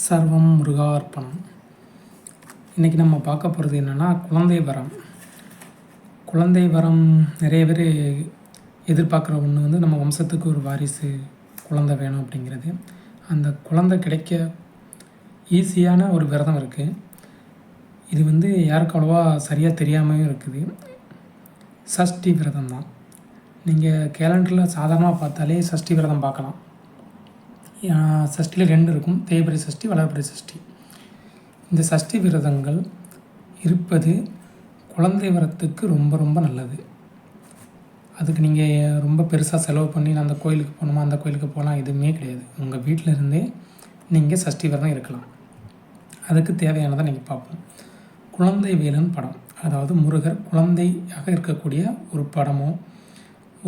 சர்வம் முருகார்ப்பணம். இன்றைக்கி நம்ம பார்க்க போகிறது என்னென்னா குழந்தை வரம். குழந்தை வரம் நிறைய பேர் எதிர்பார்க்குற ஒன்று வந்து நம்ம வம்சத்துக்கு ஒரு வாரிசு குழந்தை வேணும் அப்படிங்கிறது. அந்த குழந்தை கிடைக்க ஈஸியான ஒரு விரதம் இருக்குது. இது வந்து யாருக்கு அவ்வளோவா சரியாக தெரியாமையும் இருக்குது. சஷ்டி விரதம் தான். நீங்கள் கேலண்டரில் சாதாரணமாக பார்த்தாலே சஷ்டி விரதம் பார்க்கலாம். சஷ்டியில் 2 இருக்கும், தேய்பிறை சஷ்டி, வளர்பிறை சஷ்டி. இந்த சஷ்டி விரதங்கள் இருப்பது குழந்தை வரத்துக்கு ரொம்ப ரொம்ப நல்லது. அதுக்கு நீங்கள் ரொம்ப பெருசாக செலவு பண்ணி நான் அந்த கோயிலுக்கு போகணுமா அந்த கோயிலுக்கு போகலாம் எதுவுமே கிடையாது. உங்கள் வீட்டில் இருந்தே நீங்கள் சஷ்டி விரதம் இருக்கலாம். அதுக்கு தேவையானதை நீங்கள் பார்ப்போம். குழந்தை வேலன் படம், அதாவது முருகர் குழந்தையாக இருக்கக்கூடிய ஒரு படமோ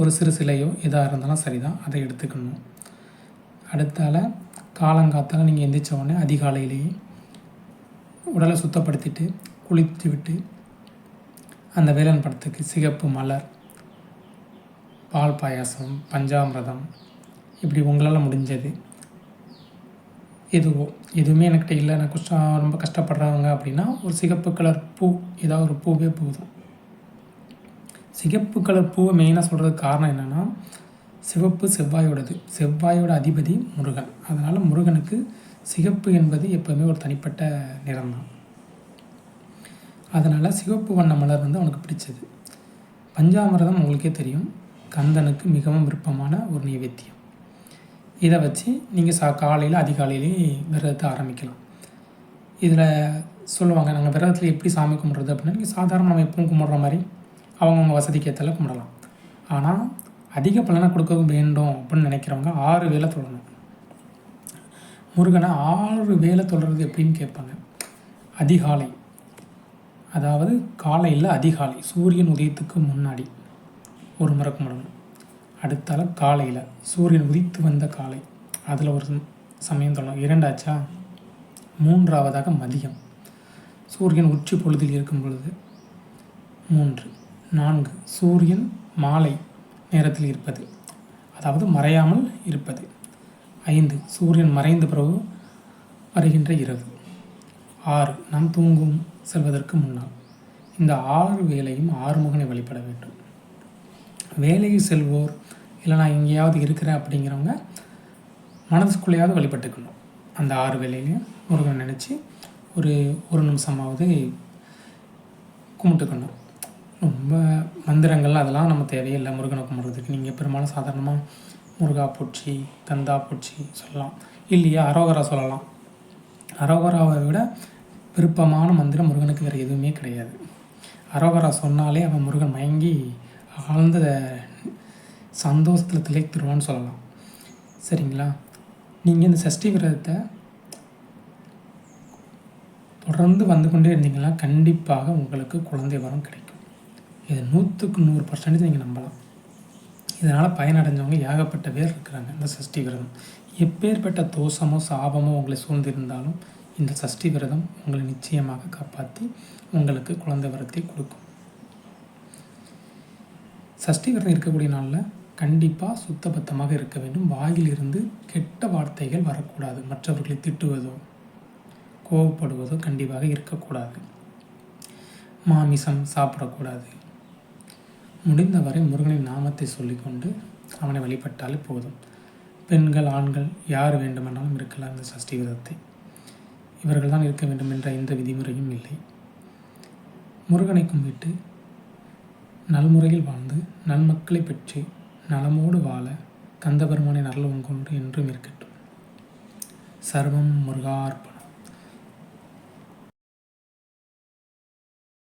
ஒரு சிறு சிலையோ எதாக இருந்தாலும் சரிதான், அதை எடுத்துக்கணும். அடுத்தால காலங்காத்தால் நீங்கள் எந்திரிச்ச உடனே அதிகாலையிலேயே உடலை சுத்தப்படுத்திட்டு குளித்து விட்டு அந்த வேலன் படத்துக்கு சிகப்பு மலர், பால் பாயாசம், பஞ்சாமிரதம், இப்படி உங்களால் முடிஞ்சது எதுவுமே என்கிட்ட இல்லை, நான் ரொம்ப கஷ்டப்படுறவங்க அப்படின்னா ஒரு சிகப்பு கலர் பூ, ஏதாவது ஒரு பூவே போதும். சிகப்பு கலர் பூவை மெயினாக சொல்கிறதுக்கு காரணம் என்னென்னா, சிவப்பு செவ்வாயோடது, செவ்வாயோட அதிபதி முருகன். அதனால் முருகனுக்கு சிகப்பு என்பது எப்போவுமே ஒரு தனிப்பட்ட நிறம் தான். அதனால் சிவப்பு வண்ண மலர் வந்து அவனுக்கு பிடிச்சது. பஞ்சாமிரதம் உங்களுக்கே தெரியும், கந்தனுக்கு மிகவும் விருப்பமான ஒரு நைவேத்தியம். இதை வச்சு நீங்கள் காலையில் அதிகாலையிலே விரதத்தை ஆரம்பிக்கலாம். இதில் சொல்லுவாங்க, நாங்கள் விரதத்தில் எப்படி சாமி கும்பிட்றது அப்படின்னா, நீங்கள் சாதாரண நம்ம எப்பவும் கும்பிட்ற மாதிரி அவங்கவுங்க வசதிக்கு ஏற்றால கும்பிடலாம். ஆனால் அதிக பலனை கொடுக்க வேண்டும் அப்படின்னு நினைக்கிறவங்க 6 வேளை தொழணும். முருகனை 6 வேளை தொழுறது எப்படின்னு கேட்பாங்க. அதிகாலை, அதாவது காலையில் அதிகாலை சூரியன் உதயத்துக்கு முன்னாடி ஒரு முறை கும்பிடணும். அடுத்தால காலையில் சூரியன் உதித்து வந்த காலை, அதில் ஒரு சமயம் தொழணும். 2 ஆச்சா, 3ஆவதாக மதியம் சூரியன் உச்சி பொழுதில் இருக்கும் பொழுது 3, 4 சூரியன் மாலை நேரத்தில் இருப்பது, அதாவது மறையாமல் இருப்பது. 5 சூரியன் மறைந்த பிறகு வருகின்ற இரவு. 6 நாம் தூங்கும் செல்வதற்கு முன்னால். இந்த 6 வேளையும் ஆறுமுகனை வழிபட வேண்டும். வேலைக்கு செல்வோர் இல்லை நான் எங்கேயாவது இருக்கிறேன் அப்படிங்கிறவங்க மனதுக்குள்ளேயாவது வழிபட்டுக்கணும். அந்த 6 வேளையிலையும் முருகனை நினச்சி ஒரு நிமிஷமாவது கும்பிட்டுக்கணும். ரொம்ப மந்திரங்கள் அதெல்லாம் நம்ம தேவையில்லை முருகனை கும்பிட்றதுக்கு. நீங்கள் பெரும்பாலும் சாதாரணமாக முருகா போற்றி, கந்தா போற்றி சொல்லலாம், இல்லையா அரோகரா சொல்லலாம். அரோகராவை விட விருப்பமான மந்திரம் முருகனுக்கு வேறு எதுவுமே கிடையாது. அரோகரா சொன்னாலே அவன் முருகன் மயங்கி ஆழ்ந்த சந்தோஷத்தில் திளைத்துருவான்னு சொல்லலாம். சரிங்களா? நீங்கள் இந்த சஷ்டி விரதத்தை தொடர்ந்து வந்து கொண்டே இருந்தீங்கன்னா கண்டிப்பாக உங்களுக்கு குழந்தை வரம் கிடைக்கும். இது 100க்கு 100% நீங்கள் நம்பலாம். இதனால் பயனடைஞ்சவங்க ஏகப்பட்ட பேர் இருக்கிறாங்க. இந்த சஷ்டி விரதம் எப்பேற்பட்ட தோஷமோ சாபமோ உங்களை சூழ்ந்திருந்தாலும் இந்த சஷ்டி விரதம் உங்களை நிச்சயமாக காப்பாற்றி உங்களுக்கு குழந்தை வரத்தை கொடுக்கும். சஷ்டி விரதம் இருக்கக்கூடிய நாளில் கண்டிப்பாக சுத்தபத்தமாக இருக்க வேண்டும். வாயிலிருந்து கெட்ட வார்த்தைகள் வரக்கூடாது. மற்றவர்களை திட்டுவதோ கோபப்படுவதோ கண்டிப்பாக இருக்கக்கூடாது. மாமிசம் சாப்பிடக்கூடாது. முடிந்தவரை முருகனின் நாமத்தை சொல்லிக்கொண்டு அவனை வழிபட்டாலே போதும். பெண்கள் ஆண்கள் யார் வேண்டுமென்றாலும் இருக்கலாம் இந்த சஷ்டி விரதத்தை. இவர்கள் தான் இருக்க வேண்டும் என்ற எந்த விதிமுறையும் இல்லை. முருகனை கும்பிட்டு நல்முறையில் வாழ்ந்து நல்மக்களை பெற்று நலமோடு வாழ கந்தபெருமானின் அருள் உங்கொன்று என்றும் இருக்கட்டும். சர்வம் முருகார்ப்பணம்.